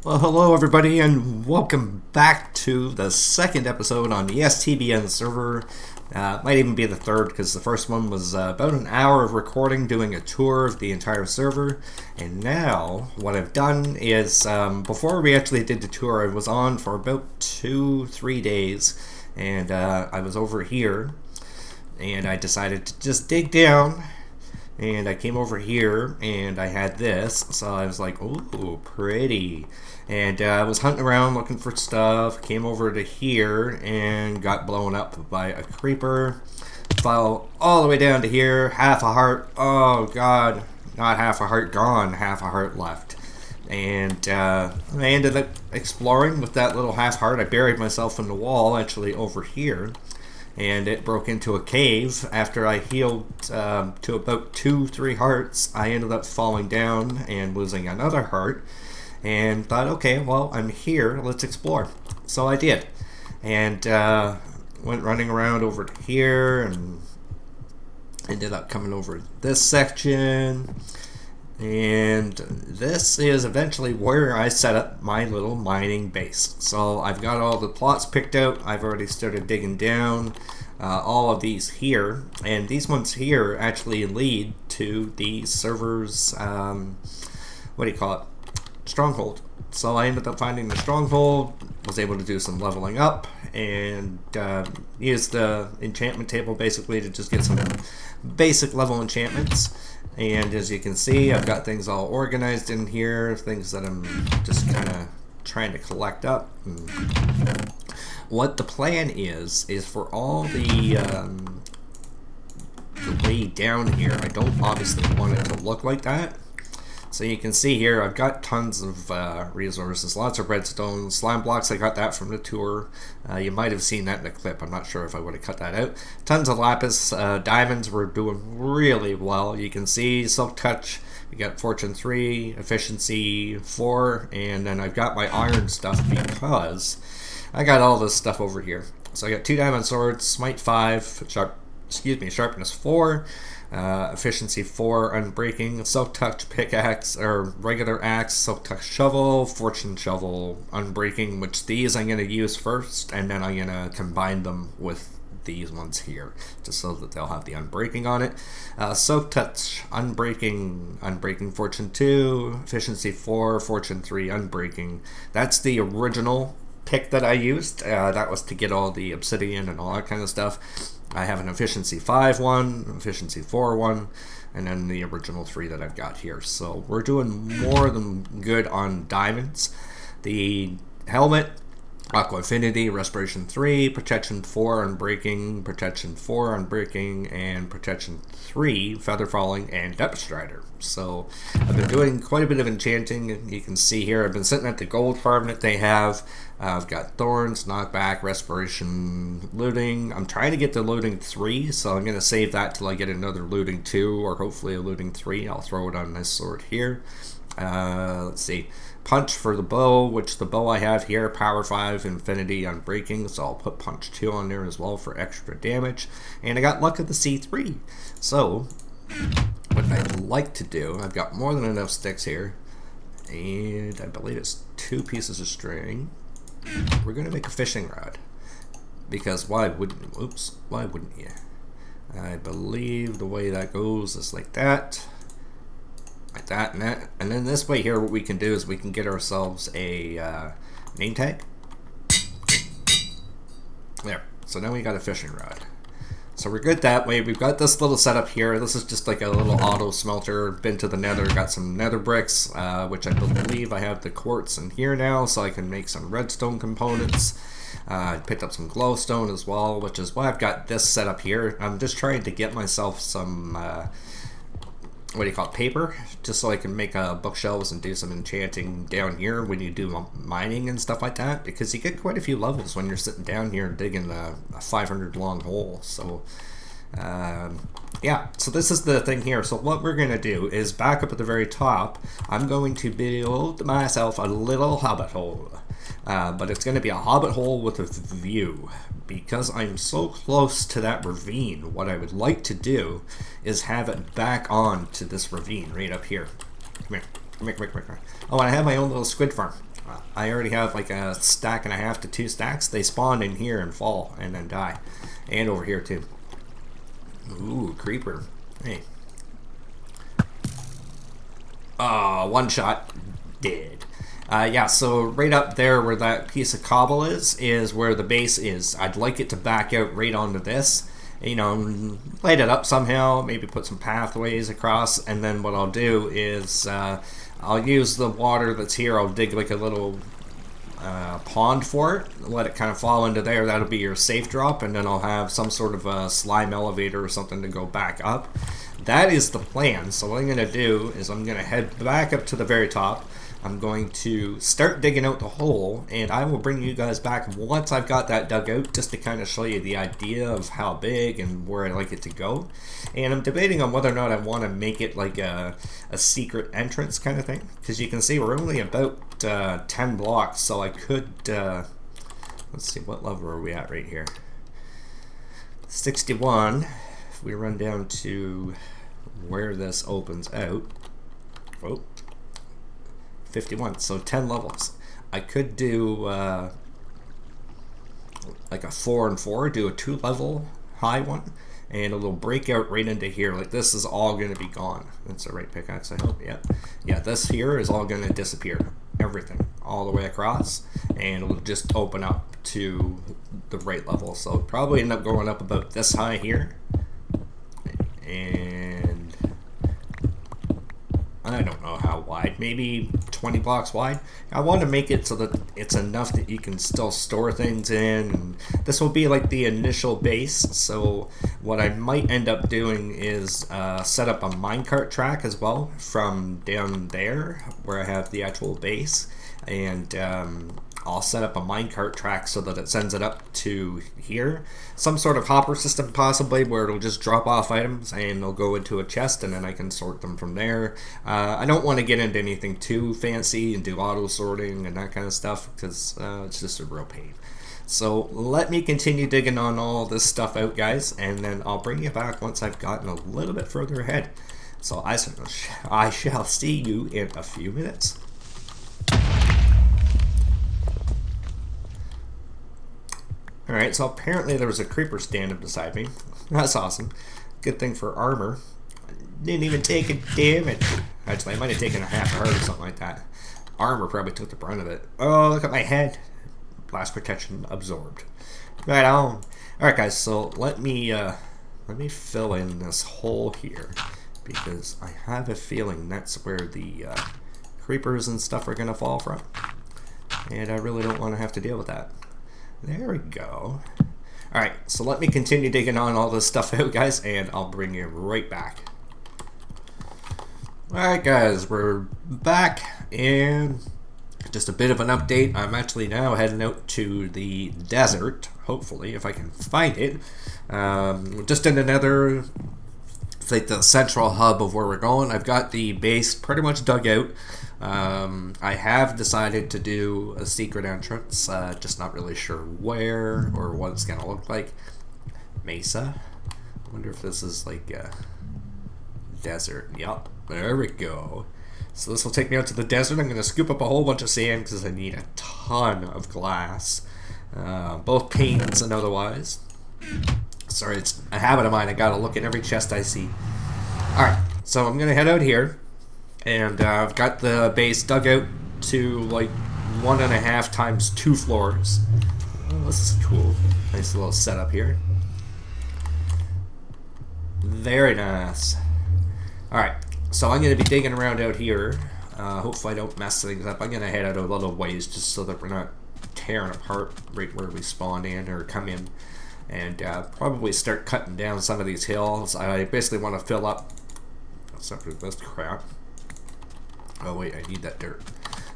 Well, hello everybody, and welcome back to the second episode on the STBN server. Might even be the third, because the first one was about an hour of recording, doing a tour of the entire server. And now, what I've done is, before we actually did the tour, I was on for about 2-3 days, and I was over here, and I decided to just dig down. And I came over here, and I had this, so I was like, ooh, pretty. And I was hunting around looking for stuff, came over to here, and got blown up by a creeper. Fell all the way down to here, half a heart, oh god, not half a heart gone, half a heart left. And I ended up exploring with that little half heart. I buried myself in the wall, actually over here. And it broke into a cave. After I healed to about 2-3 hearts, I ended up falling down and losing another heart, and thought, okay, well, I'm here, let's explore. So I did, and went running around over to here, and ended up coming over this section. And this is eventually where I set up my little mining base. So I've got all the plots picked out. I've already started digging down all of these here. And these ones here actually lead to the server's, stronghold. So I ended up finding the stronghold, was able to do some leveling up, and use the enchantment table basically to just get some basic level enchantments. And as you can see, I've got things all organized in here, things that I'm just kind of trying to collect up. And what the plan is for all the way down here, I don't obviously want it to look like that. So you can see here, I've got tons of resources, lots of redstone, slime blocks. I got that from the tour. You might have seen that in the clip. I'm not sure if I would have cut that out. Tons of lapis, diamonds. We're doing really well. You can see silk touch. We got fortune 3, efficiency 4, and then I've got my iron stuff because I got all this stuff over here. So I got 2 diamond swords, smite 5, sharpness 4. Efficiency 4, unbreaking, silk touch pickaxe, or regular axe, silk touch shovel, fortune shovel, unbreaking, which these I'm going to use first, and then I'm going to combine them with these ones here, just so that they'll have the unbreaking on it. Silk touch, unbreaking fortune 2, efficiency 4, fortune 3, unbreaking. That's the original pick that I used. That was to get all the obsidian and all that kind of stuff. I have an efficiency 5 one, efficiency 4 one, and then the original 3 that I've got here. So we're doing more than good on diamonds. The helmet, Aqua Affinity, Respiration 3, Protection 4, Unbreaking, Protection 4, Unbreaking, and Protection 3, Feather Falling, and Depth Strider. So I've been doing quite a bit of enchanting. You can see here I've been sitting at the gold farm that they have. I've got Thorns, Knockback, Respiration, Looting. I'm trying to get to Looting 3, so I'm going to save that till I get another Looting 2, or hopefully a Looting 3. I'll throw it on this sword here. Let's see. Punch for the bow, which the bow I have here, Power 5, Infinity, Unbreaking, so I'll put Punch 2 on there as well for extra damage. And I got Luck of the C3. So, what I'd like to do, I've got more than enough sticks here, and I believe it's 2 pieces of string. We're going to make a fishing rod, because why wouldn't you? I believe the way that goes is like that. Like that and that. And then this way here, what we can do is we can get ourselves a name tag. There. So now we got a fishing rod. So we're good that way. We've got this little setup here. This is just like a little auto smelter. Been to the nether, got some nether bricks, which I believe I have the quartz in here now, so I can make some redstone components. I picked up some glowstone as well, which is why I've got this set up here. I'm just trying to get myself some paper, just so I can make bookshelves and do some enchanting down here when you do mining and stuff like that, because you get quite a few levels when you're sitting down here and digging a 500 long hole. So yeah, so this is the thing here. So what we're gonna do is, back up at the very top, I'm going to build myself a little hobbit hole, but it's going to be a hobbit hole with a view, because I'm so close to that ravine. What I would like to do is have it back on to this ravine right up here. Come here. Oh, and I have my own little squid farm. I already have like a stack and a half to 2 stacks. They spawn in here and fall and then die. And over here too. Ooh, creeper. Hey. One shot. Dead. Yeah, so right up there where that piece of cobble is where the base is. I'd like it to back out right onto this. You know, light it up somehow, maybe put some pathways across, and then what I'll do is I'll use the water that's here. I'll dig like a little pond for it, let it kind of fall into there. That'll be your safe drop, and then I'll have some sort of a slime elevator or something to go back up. That is the plan. So what I'm going to do is I'm going to head back up to the very top. I'm going to start digging out the hole, and I will bring you guys back once I've got that dug out, just to kind of show you the idea of how big and where I like it to go. And I'm debating on whether or not I want to make it like a secret entrance kind of thing, because you can see we're only about 10 blocks, so I could, let's see, what level are we at right here? 61. If we run down to where this opens out, oh, 51, so 10 levels. I could do like a 4 and 4, do a 2-level high one, and a little breakout right into here. Like this is all going to be gone. That's the right pickaxe, I hope. Yeah, this here is all going to disappear. Everything, all the way across, and it'll just open up to the right level. So it'll probably end up going up about this high here, and I don't know how wide, maybe 20 blocks wide. I want to make it so that it's enough that you can still store things in. And this will be like the initial base. So what I might end up doing is set up a minecart track as well from down there where I have the actual base. And I'll set up a minecart track so that it sends it up to here. Some sort of hopper system possibly, where it'll just drop off items and they'll go into a chest and then I can sort them from there. I don't want to get into anything too fancy and do auto sorting and that kind of stuff, because it's just a real pain. So let me continue digging on all this stuff out, guys, and then I'll bring you back once I've gotten a little bit further ahead. So I shall see you in a few minutes. Alright, so apparently there was a creeper standing beside me. That's awesome. Good thing for armor. Didn't even take a damage. Actually, I might have taken a half a heart or something like that. Armor probably took the brunt of it. Oh, look at my head. Blast protection absorbed. Right on. Alright guys, so let me fill in this hole here, because I have a feeling that's where the creepers and stuff are going to fall from. And I really don't want to have to deal with that. There we go. Alright, so let me continue digging on all this stuff out, guys, and I'll bring you right back. Alright guys, we're back, and just a bit of an update. I'm actually now heading out to the desert, hopefully, if I can find it. Just in another, it's like the central hub of where we're going. I've got the base pretty much dug out. I have decided to do a secret entrance, just not really sure where or what it's going to look like. Mesa. I wonder if this is like a desert. Yep, there we go. So this will take me out to the desert. I'm going to scoop up a whole bunch of sand because I need a ton of glass, both paints and otherwise. Sorry, it's a habit of mine. I got to look at every chest I see. Alright, so I'm going to head out here. And I've got the base dug out to like 1.5 times 2 floors. Oh, this is cool. Nice little setup here. Very nice. Alright, so I'm going to be digging around out here. Hopefully I don't mess things up. I'm going to head out a little ways just so that we're not tearing apart right where we spawn in or come in. And probably start cutting down some of these hills. I basically want to fill up... Except for this crap. Oh wait, I need that dirt.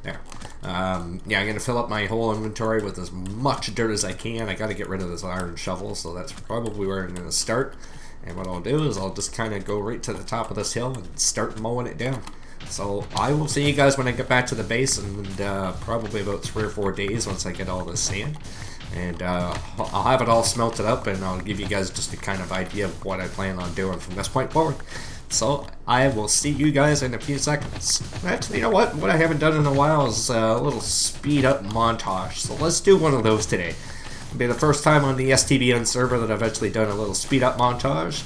There. Yeah, I'm going to fill up my whole inventory with as much dirt as I can. I got to get rid of this iron shovel, so that's probably where I'm going to start. And what I'll do is I'll just kind of go right to the top of this hill and start mowing it down. So I will see you guys when I get back to the base, and probably about 3 or 4 days once I get all this sand. And I'll have it all smelted up, and I'll give you guys just a kind of idea of what I plan on doing from this point forward. So I will see you guys in a few seconds. Actually, you know what? What I haven't done in a while is a little speed up montage. So let's do one of those today. It'll be the first time on the STBN server that I've actually done a little speed up montage.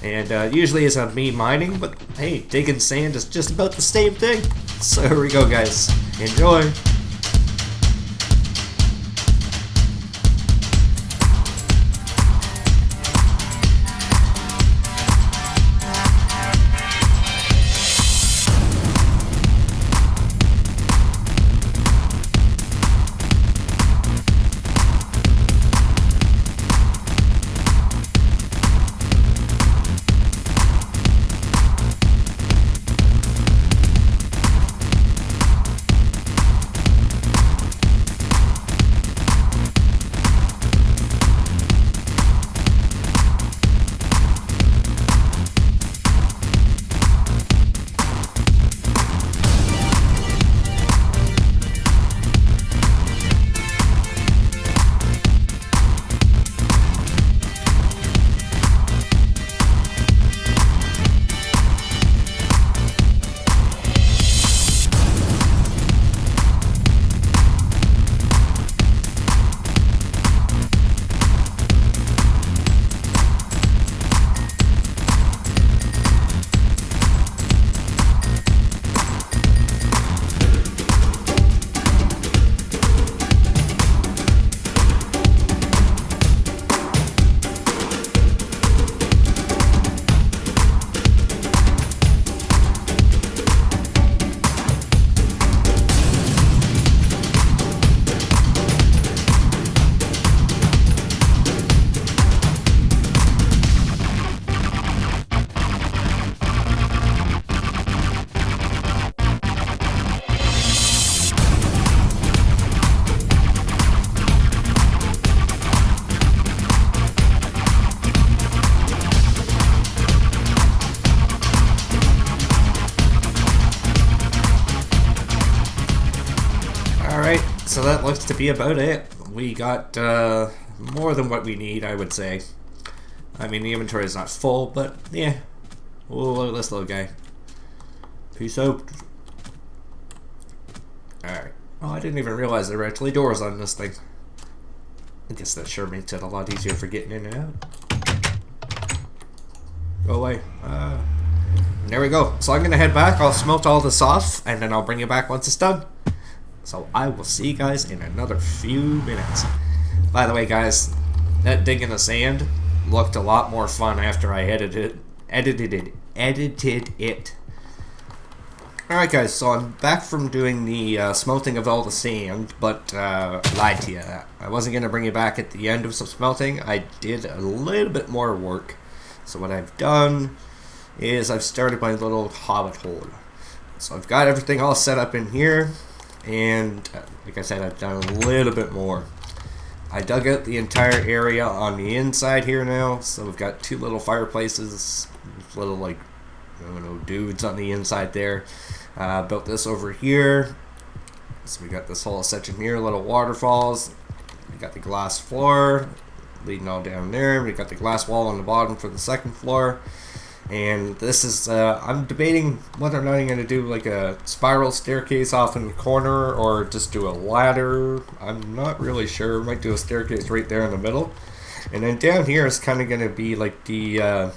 And usually it's me mining, but hey, digging sand is just about the same thing. So here we go, guys. Enjoy! So that looks to be about it. We got more than what we need, I would say. I mean, the inventory is not full, but yeah. Oh, look at this little guy. Peace out. Alright. Oh, I didn't even realize there were actually doors on this thing. I guess that sure makes it a lot easier for getting in and out. Go away. There we go. So I'm going to head back. I'll smelt all this off, and then I'll bring you back once it's done. So I will see you guys in another few minutes. By the way, guys, that digging the sand looked a lot more fun after I edited it. Alright guys, so I'm back from doing the smelting of all the sand, but lied to you. I wasn't going to bring you back at the end of some smelting. I did a little bit more work. So what I've done is I've started my little Hobbit hole. So I've got everything all set up in here. And like I said, I've done a little bit more. I dug out the entire area on the inside here now, so we've got two little fireplaces, little like, I don't know, dudes on the inside there. Built this over here, so we got this whole section here, little waterfalls. We got the glass floor leading all down there. We got the glass wall on the bottom for the second floor. And this is, I'm debating whether or not I'm going to do like a spiral staircase off in the corner or just do a ladder. I'm not really sure. Might do a staircase right there in the middle. And then down here is kind of going to be like the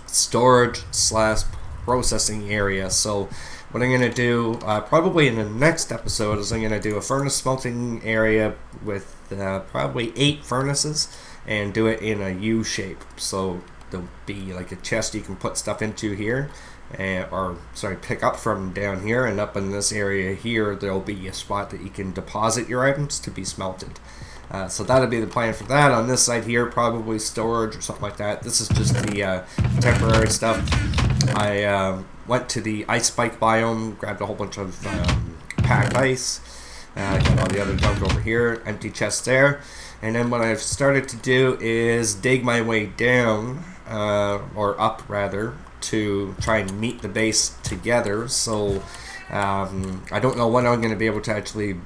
storage / processing area. So what I'm going to do, probably in the next episode, is I'm going to do a furnace smelting area with probably 8 furnaces and do it in a U shape. So there'll be like a chest you can put stuff into here, pick up from down here, and up in this area here there'll be a spot that you can deposit your items to be smelted. So that'll be the plan for that. On this side here, probably storage or something like that. This is just the temporary stuff. I went to the ice spike biome, grabbed a whole bunch of packed ice, got all the other junk over here, empty chests there. And then what I've started to do is dig my way down, or up rather, to try and meet the base together. So I don't know when I'm going to be able to actually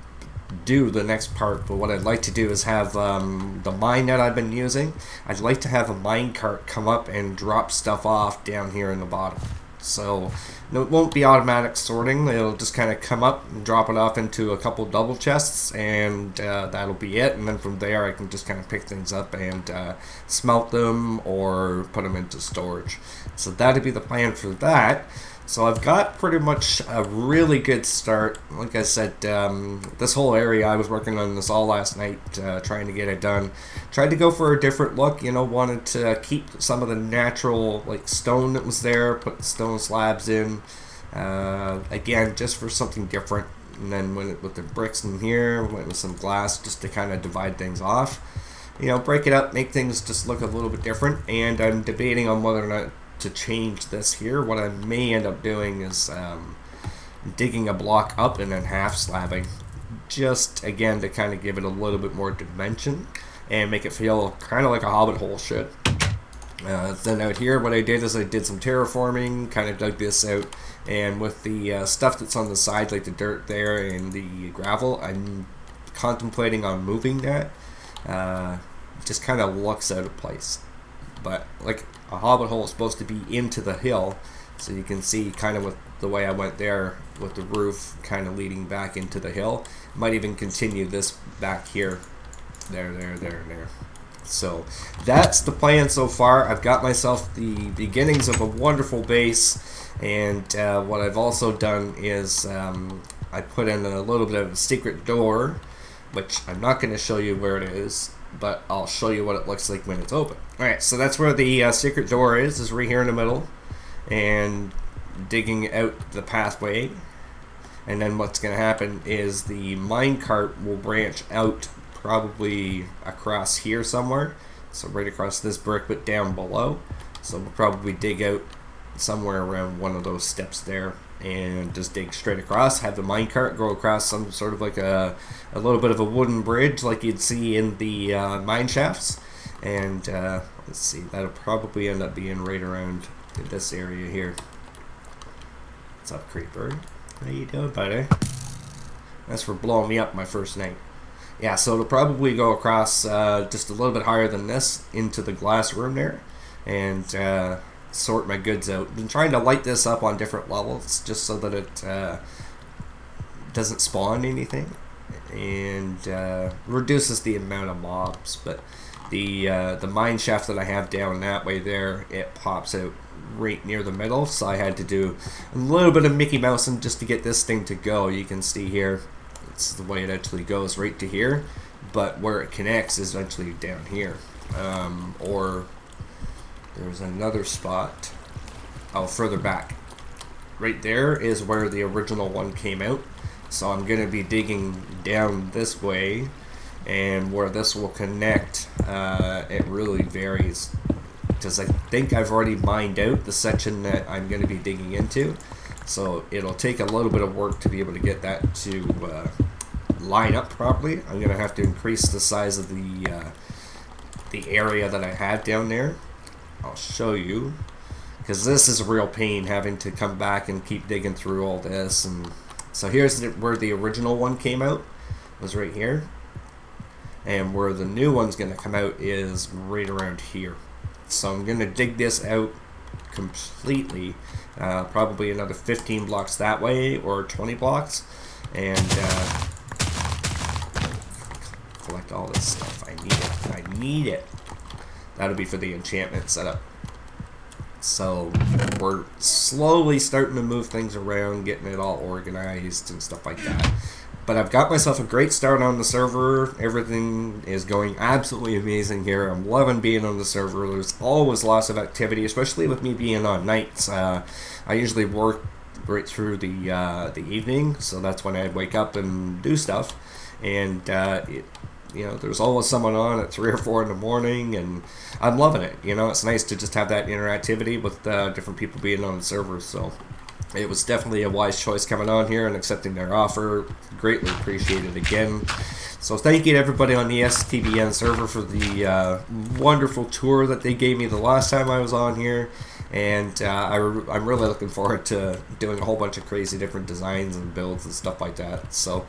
do the next part, but what I'd like to do is have the mine that I've been using. I'd like to have a mine cart come up and drop stuff off down here in the bottom. So it won't be automatic sorting. It'll just kind of come up and drop it off into a couple double chests, and that'll be it. And then from there I can just kind of pick things up and smelt them or put them into storage. So that'd be the plan for that. So I've got pretty much a really good start. Like I said, this whole area, I was working on this all last night, trying to get it done. Tried to go for a different look, you know, wanted to keep some of the natural, like, stone that was there, put the stone slabs in. Again, just for something different. And then with the bricks in here, went with some glass just to kind of divide things off. You know, break it up, make things just look a little bit different. And I'm debating on whether or not to change this here. What I may end up doing is digging a block up and then half slabbing, just again to kind of give it a little bit more dimension and make it feel kind of like a Hobbit hole should. Then out here, what I did is I did some terraforming, kind of dug this out, and with the stuff that's on the side, like the dirt there and the gravel, I'm contemplating on moving that. Just kind of looks out of place, but like a Hobbit hole is supposed to be into the hill, so you can see kind of with the way I went there with the roof kind of leading back into the hill. Might even continue this back here. There. So that's the plan so far. I've got myself the beginnings of a wonderful base, and what I've also done is I put in a little bit of a secret door, which I'm not going to show you where it is, but I'll show you what it looks like when it's open. Alright, so that's where the secret door is right here in the middle, and digging out the pathway. And then what's going to happen is the minecart will branch out probably across here somewhere, so right across this brick but down below. So we'll probably dig out somewhere around one of those steps there and just dig straight across, have the minecart go across some sort of like a little bit of a wooden bridge like you'd see in the mine shafts. And let's see, that'll probably end up being right around this area here. What's up, creeper? How you doing, buddy? That's for blowing me up my first night. Yeah, so it'll probably go across just a little bit higher than this into the glass room there, and sort my goods out. Been trying to light this up on different levels just so that it doesn't spawn anything, and reduces the amount of mobs. But the mine shaft that I have down that way there, it pops out right near the middle, so I had to do a little bit of Mickey Mousing just to get this thing to go. You can see here, it's the way it actually goes right to here, but where it connects is actually down here. Or there's another spot, further back. Right there is where the original one came out, so I'm going to be digging down this way, and where this will connect, it really varies, because I think I've already mined out the section that I'm going to be digging into, so it'll take a little bit of work to be able to get that to line up properly. I'm going to have to increase the size of the area that I have down there. I'll show you, because this is a real pain having to come back and keep digging through all this. And so here's where the original one came out, was right here, and where the new one's going to come out is right around here. So I'm going to dig this out completely, probably another 15 blocks that way, or 20 blocks, and collect all this stuff. I need it. That'll be for the enchantment setup. So we're slowly starting to move things around, getting it all organized and stuff like that. But I've got myself a great start on the server. Everything is going absolutely amazing here. I'm loving being on the server. There's always lots of activity, especially with me being on nights. I usually work right through the evening, so that's when I wake up and do stuff. And you know, there's always someone on at 3 or 4 in the morning, and I'm loving it. You know, it's nice to just have that interactivity with different people being on the server. So it was definitely a wise choice coming on here and accepting their offer. Greatly appreciated again. So thank you to everybody on the STBN server for the wonderful tour that they gave me the last time I was on here. And I'm really looking forward to doing a whole bunch of crazy different designs and builds and stuff like that. So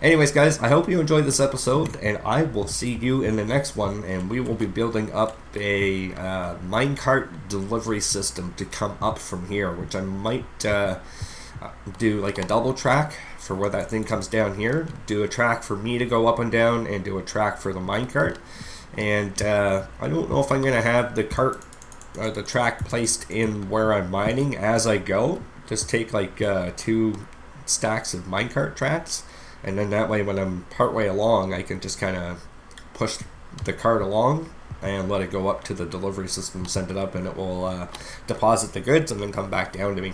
anyways, guys, I hope you enjoyed this episode, and I will see you in the next one, and we will be building up a minecart delivery system to come up from here, which I might do like a double track for where that thing comes down here, do a track for me to go up and down, and do a track for the minecart. And I don't know if I'm going to have the cart or the track placed in where I'm mining as I go. Just take like 2 stacks of minecart tracks, and then that way when I'm partway along I can just kind of push the cart along and let it go up to the delivery system, send it up, and it will deposit the goods and then come back down to me.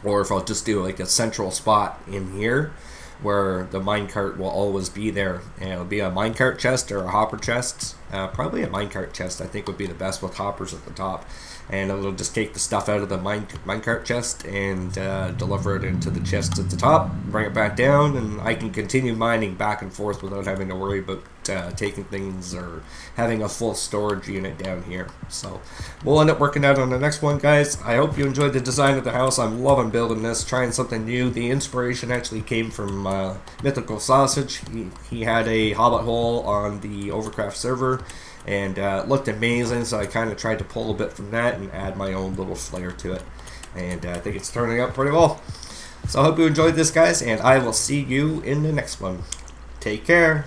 Or if I'll just do like a central spot in here where the minecart will always be there, and it'll be a minecart chest or a hopper chest. Probably a minecart chest I think would be the best with hoppers at the top, and it'll just take the stuff out of the minecart chest and deliver it into the chest at the top, bring it back down, and I can continue mining back and forth without having to worry about taking things or having a full storage unit down here. So we'll end up working out on the next one, guys. I hope you enjoyed the design of the house. I'm loving building this, trying something new. The inspiration actually came from Mythical Sausage. He had a Hobbit hole on the Overcraft server, and it looked amazing, so I kind of tried to pull a bit from that and add my own little flair to it, and I think it's turning out pretty well. So I hope you enjoyed this, guys, and I will see you in the next one. Take care.